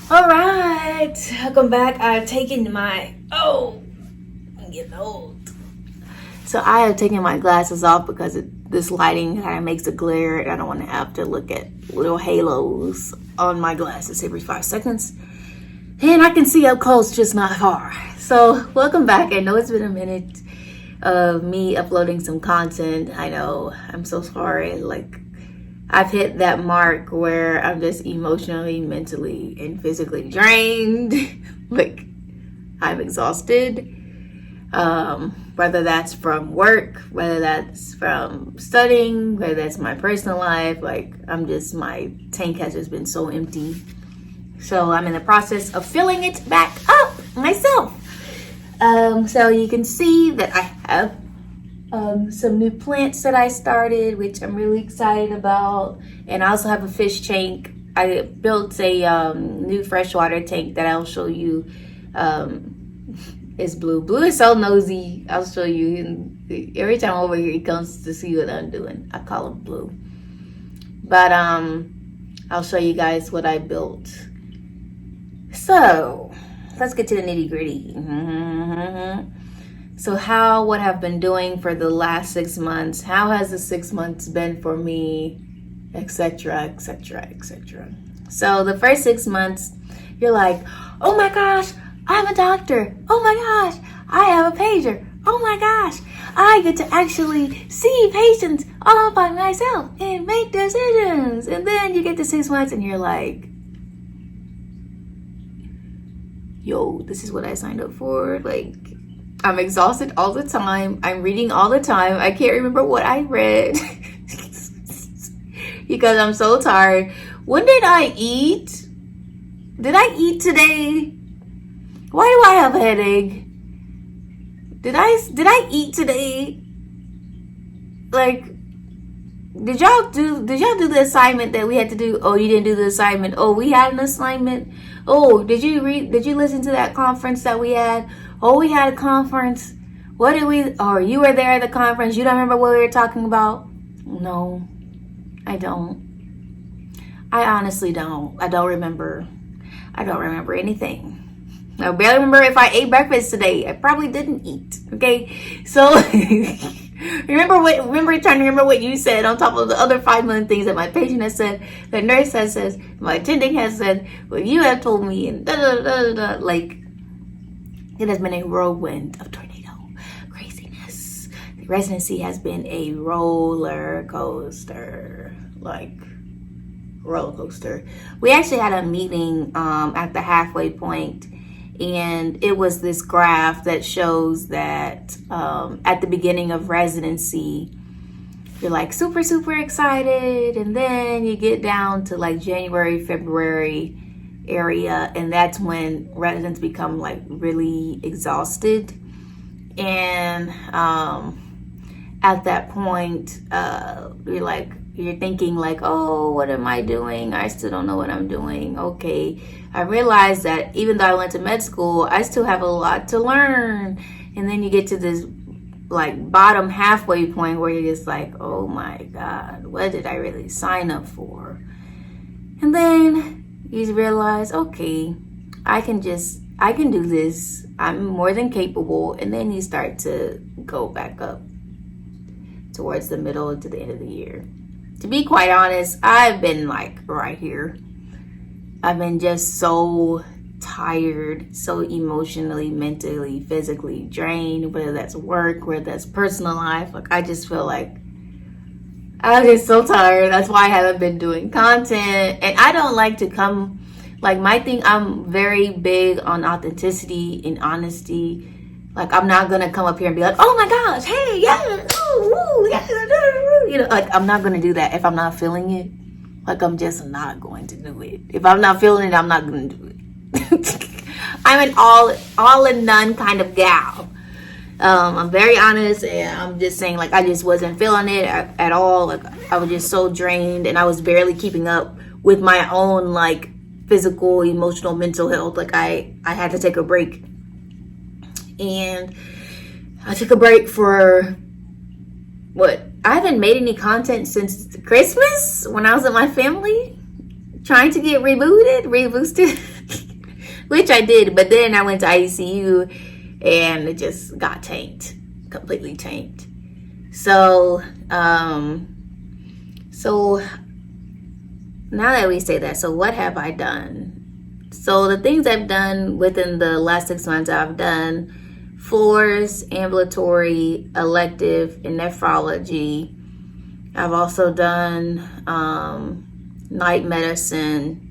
All right, welcome back. I've taken my I'm getting old. So I have taken my glasses off because this lighting kind of makes a glare, and I don't want to have to look at little halos on my glasses every 5 seconds. And I can see up close, just not far. So welcome back. I know it's been a minute of me uploading some content. I know. I'm so sorry. I've hit that mark where I'm just emotionally, mentally, and physically drained. I'm exhausted. Whether that's from work, whether that's from studying, whether that's my personal life, my tank has just been so empty. So I'm in the process of filling it back up myself. So you can see that I have some new plants that I started, which I'm really excited about. And I also have a fish tank. I built a new freshwater tank that I'll show you. It's Blue. Blue is so nosy. I'll show you. Every time over here, he comes to see what I'm doing. I call him Blue. But I'll show you guys what I built. So let's get to the nitty gritty. So what I've been doing for the last 6 months, how has the 6 months been for me, etc., etc., etc. So the first 6 months, you're like, oh my gosh, I'm a doctor. Oh my gosh, I have a pager. Oh my gosh, I get to actually see patients all by myself and make decisions. And then you get to 6 months and you're like, yo, this is what I signed up for. I'm exhausted all the time. I'm reading all the time. I can't remember what I read because I'm so tired. When did I eat? Did I eat today? Why do I have a headache? Did I eat today? Did y'all do the assignment that we had to do? Oh, you didn't do the assignment. Oh, we had an assignment. Oh, did you listen to that conference that we had? Oh, we had a conference. You were there at the conference. You don't remember what we were talking about? No, I don't. I honestly don't. I don't remember anything. I barely remember if I ate breakfast today. I probably didn't eat. Okay, so remember trying to remember what you said on top of the other 5 million things that my patient has said, the nurse has said, my attending has said, what you have told me, and da da da da da. It has been a whirlwind of tornado craziness. The residency has been a roller coaster. Roller coaster. We actually had a meeting at the halfway point, and it was this graph that shows that at the beginning of residency, you're super, super excited, and then you get down to January, February area, and that's when residents become really exhausted. And at that point, you're thinking oh, what am I doing? I still don't know what I'm doing. Okay, I realized that even though I went to med school, I still have a lot to learn. And then you get to this bottom halfway point where you're just oh my God, what did I really sign up for? And then you realize, okay, I can do this. I'm more than capable. And then you start to go back up towards the middle to the end of the year. To be quite honest, I've been right here. I've been just so tired, so emotionally, mentally, physically drained, whether that's work, whether that's personal life. I just feel I'm just so tired. That's why I haven't been doing content. And I don't like to come, my thing, I'm very big on authenticity and honesty. I'm not going to come up here and be oh my gosh, hey, yeah, ooh, yeah, I'm not going to do that if I'm not feeling it. I'm just not going to do it. If I'm not feeling it, I'm not going to do it. I'm an all in none kind of gal. I'm very honest, and I'm just saying I just wasn't feeling it at all. I was just so drained, and I was barely keeping up with my own physical, emotional, mental health. I had to take a break, and I took a break for I haven't made any content since Christmas when I was with my family. trying to get reboosted, which I did, but then I went to ICU and it just got tanked, completely tanked. So, so now that we say that, so what have I done? So the things I've done within the last 6 months, I've done floors, ambulatory, elective, and nephrology. I've also done night medicine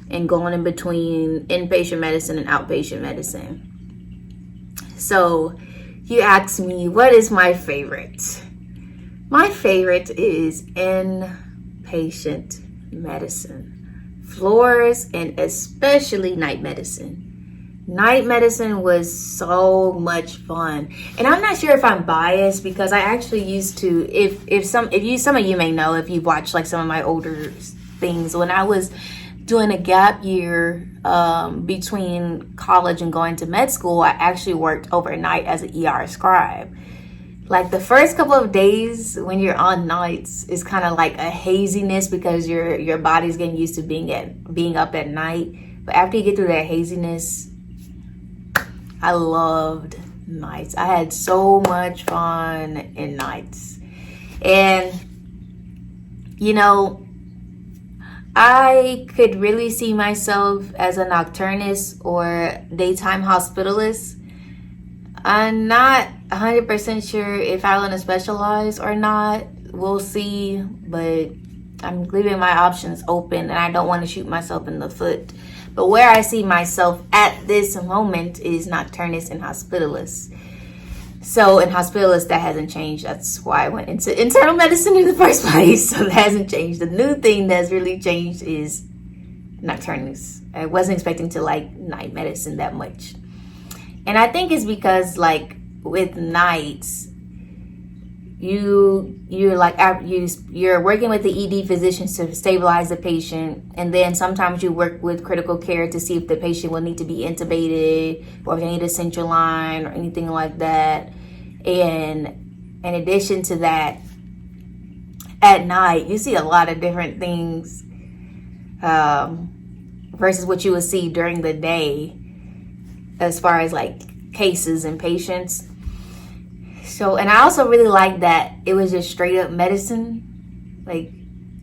and going in between inpatient medicine and outpatient medicine. So you asked me, what is my favorite? My favorite is inpatient medicine, floors, and especially night medicine. Night medicine was so much fun, and I'm not sure if I'm biased because I actually used to. Some of you may know if you've watched like some of my older things. When I was doing a gap year between college and going to med school, I actually worked overnight as an ER scribe. Like the first couple of days when you're on nights is kind of like a haziness because your body's getting used to being up at night. But after you get through that haziness, I loved nights. I had so much fun in nights. And, you know, I could really see myself as a nocturnist or daytime hospitalist. I'm not 100% sure if I want to specialize or not. We'll see, but I'm leaving my options open and I don't want to shoot myself in the foot. But where I see myself at this moment is nocturnist and hospitalist. So in hospitalist, that hasn't changed. That's why I went into internal medicine in the first place. So that hasn't changed. The new thing that's really changed is nocturnist. I wasn't expecting to like night medicine that much. And I think it's because like with nights, you're working with the ED physicians to stabilize the patient, and then sometimes you work with critical care to see if the patient will need to be intubated or if they need a central line or anything like that. And in addition to that, at night you see a lot of different things versus what you would see during the day as far as like cases and patients. So, and I also really like that it was just straight up medicine. Like,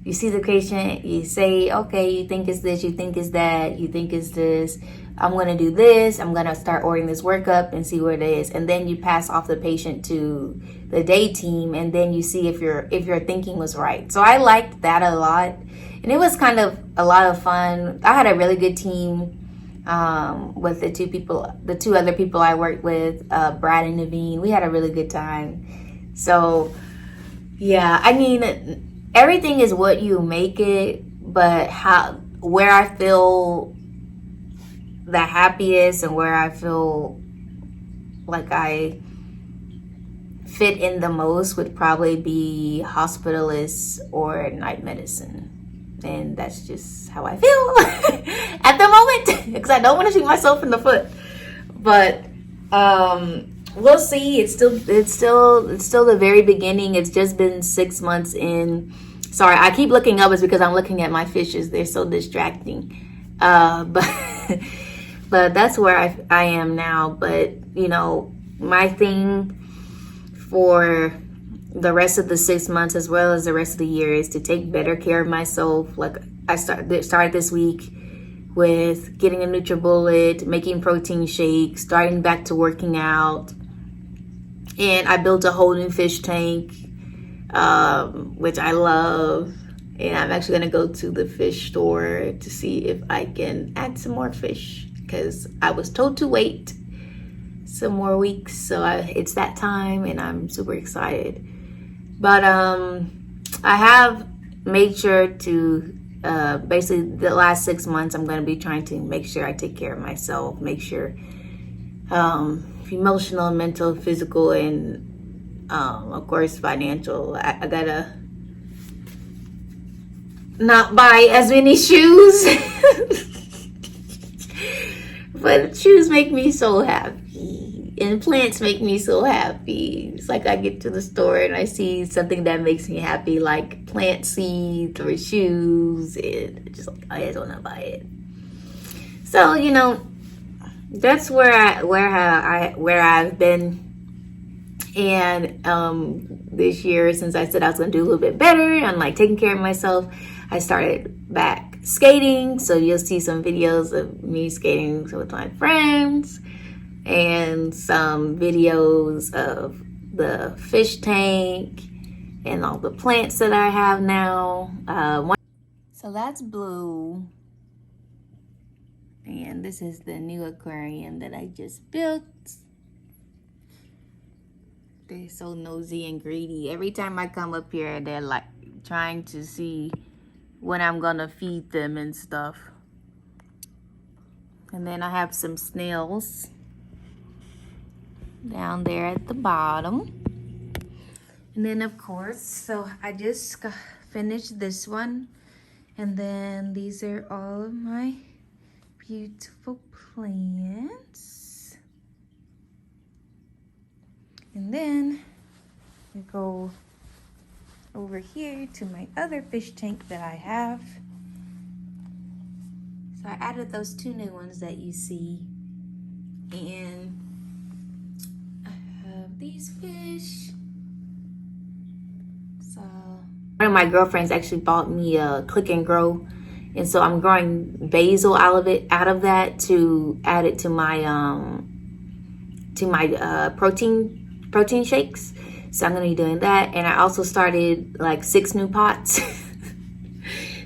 you see the patient, you say, okay, you think it's this, you think it's that, you think it's this. I'm going to do this. I'm going to start ordering this workup and see what it is. And then you pass off the patient to the day team, and then you see if your thinking was right. So I liked that a lot. And it was kind of a lot of fun. I had a really good team. With the two other people I worked with, Brad and Naveen. We had a really good time. So, yeah, I mean, everything is what you make it, but where I feel the happiest and where I feel like I fit in the most would probably be hospitalist or night medicine. And that's just how I feel at the moment because I don't want to shoot myself in the foot. But we'll see. It's still the very beginning. It's just been 6 months in. Sorry, I keep looking up. It's because I'm looking at my fishes. They're so distracting. But that's where I am now. But you know, my thing for the rest of the 6 months as well as the rest of the year is to take better care of myself. Like I started this week with getting a NutriBullet, making protein shakes, starting back to working out. And I built a whole new fish tank, which I love. And I'm actually going to go to the fish store to see if I can add some more fish because I was told to wait some more weeks. So it's that time and I'm super excited. But I have made sure to basically the last 6 months I'm going to be trying to make sure I take care of myself, make sure emotional, mental, physical, and of course financial. I gotta not buy as many shoes but shoes make me so happy. And plants make me so happy. It's like I get to the store and I see something that makes me happy, like plant seeds or shoes, and just like I just want to buy it. So that's where I've been. And this year, since I said I was gonna do a little bit better and like taking care of myself, I started back skating. So you'll see some videos of me skating with my friends, and some videos of the fish tank and all the plants that I have now. So that's Blue. And this is the new aquarium that I just built. They're so nosy and greedy. Every time I come up here, they're like trying to see when I'm gonna feed them and stuff. And then I have some snails down there at the bottom. And then of course, so I just finished this one. And then these are all of my beautiful plants. And then we go over here to my other fish tank that I have. So I added those 2 new ones that you see. And I have these fish. So one of my girlfriends actually bought me a Click and Grow. And so I'm growing basil out of that to add it to my protein shakes. So I'm gonna be doing that. And I also started like 6 new pots.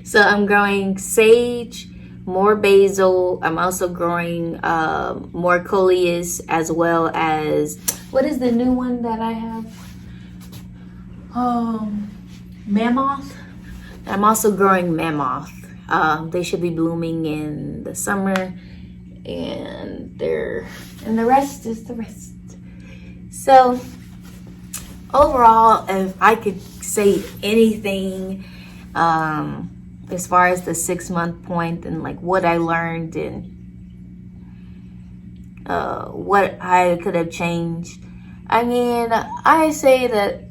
So I'm growing sage, more basil. I'm also growing more coleus, as well as, what is the new one that I have? Mammoth. I'm also growing mammoth. They should be blooming in the summer, and the rest is the rest. So overall, if I could say anything as far as the 6-month point and like what I learned and what I could have changed, I mean, I say that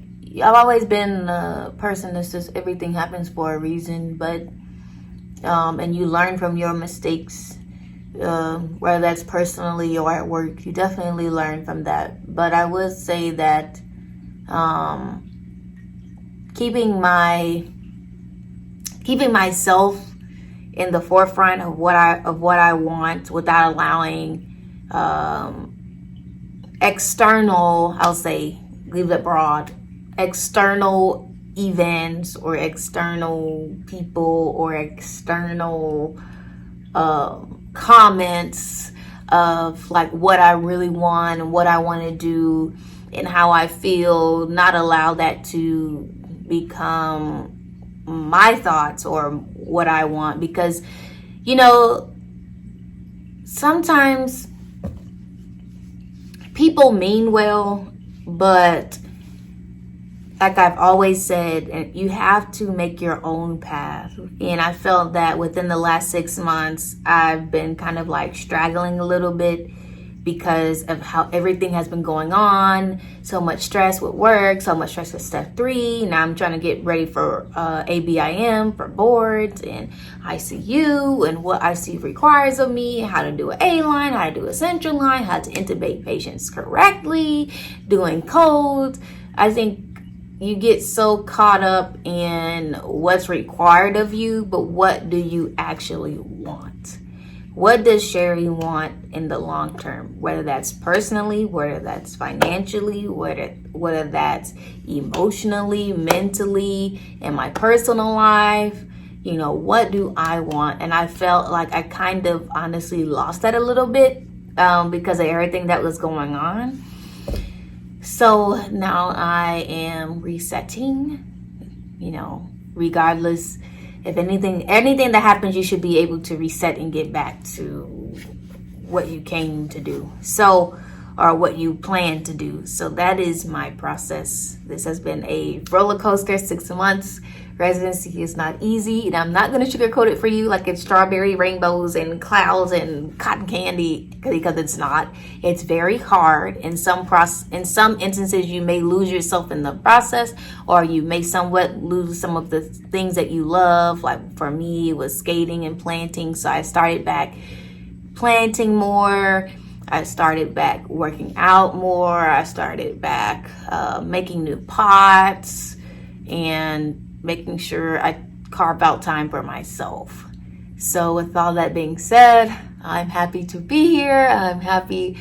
I've always been a person that's just everything happens for a reason, but and you learn from your mistakes, whether that's personally or at work. You definitely learn from that. But I would say that keeping myself in the forefront of what I want, without allowing external, I'll say, leave it broad, external events or external people or external comments of like what I really want and what I want to do and how I feel, not allow that to become my thoughts or what I want. Because sometimes people mean well, but like I've always said, you have to make your own path. And I felt that within the last 6 months, I've been kind of like straggling a little bit because of how everything has been going on. So much stress with work, so much stress with step 3. Now I'm trying to get ready for ABIM, for boards and ICU, and what ICU requires of me, how to do an A-line, how to do a central line, how to intubate patients correctly, doing codes. I think you get so caught up in what's required of you, but what do you actually want? What does Sherry want in the long term? Whether that's personally, whether that's financially, whether that's emotionally, mentally, in my personal life, what do I want? And I felt like I kind of honestly lost that a little bit because of everything that was going on. So now I am resetting, regardless if anything that happens, you should be able to reset and get back to what you came to do. So or what you plan to do. So that is my process. This has been a roller coaster 6 months. Residency is not easy, and I'm not going to sugarcoat it for you like it's strawberry rainbows and clouds and cotton candy, because it's not. It's very hard. In some instances, you may lose yourself in the process, or you may somewhat lose some of the things that you love. Like for me, it was skating and planting. So I started back planting more. I started back working out more. I started back making new pots and making sure I carve out time for myself. So with all that being said, I'm happy to be here. I'm happy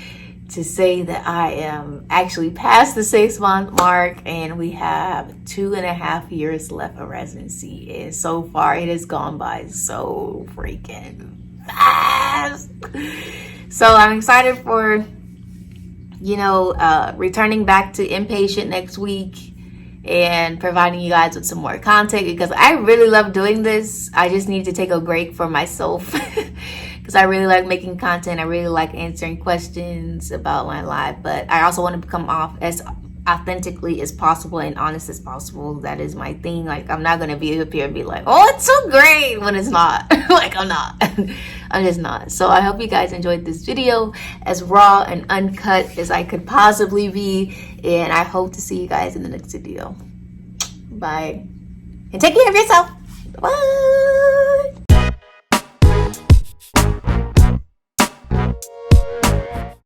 to say that I am actually past the 6-month mark, and we have 2.5 years left of residency. And so far it has gone by so freaking fast. So I'm excited for, returning back to Inpatient next week and providing you guys with some more content, because I really love doing this. I just need to take a break for myself because I really like making content. I really like answering questions about my life, but I also want to come off as authentically as possible and honest as possible. That is my thing. Like, I'm not going to be up here and be like, oh, it's so great, when it's not. Like, I'm not. I'm just not. So I hope you guys enjoyed this video, as raw and uncut as I could possibly be. And I hope to see you guys in the next video. Bye. And take care of yourself. Bye.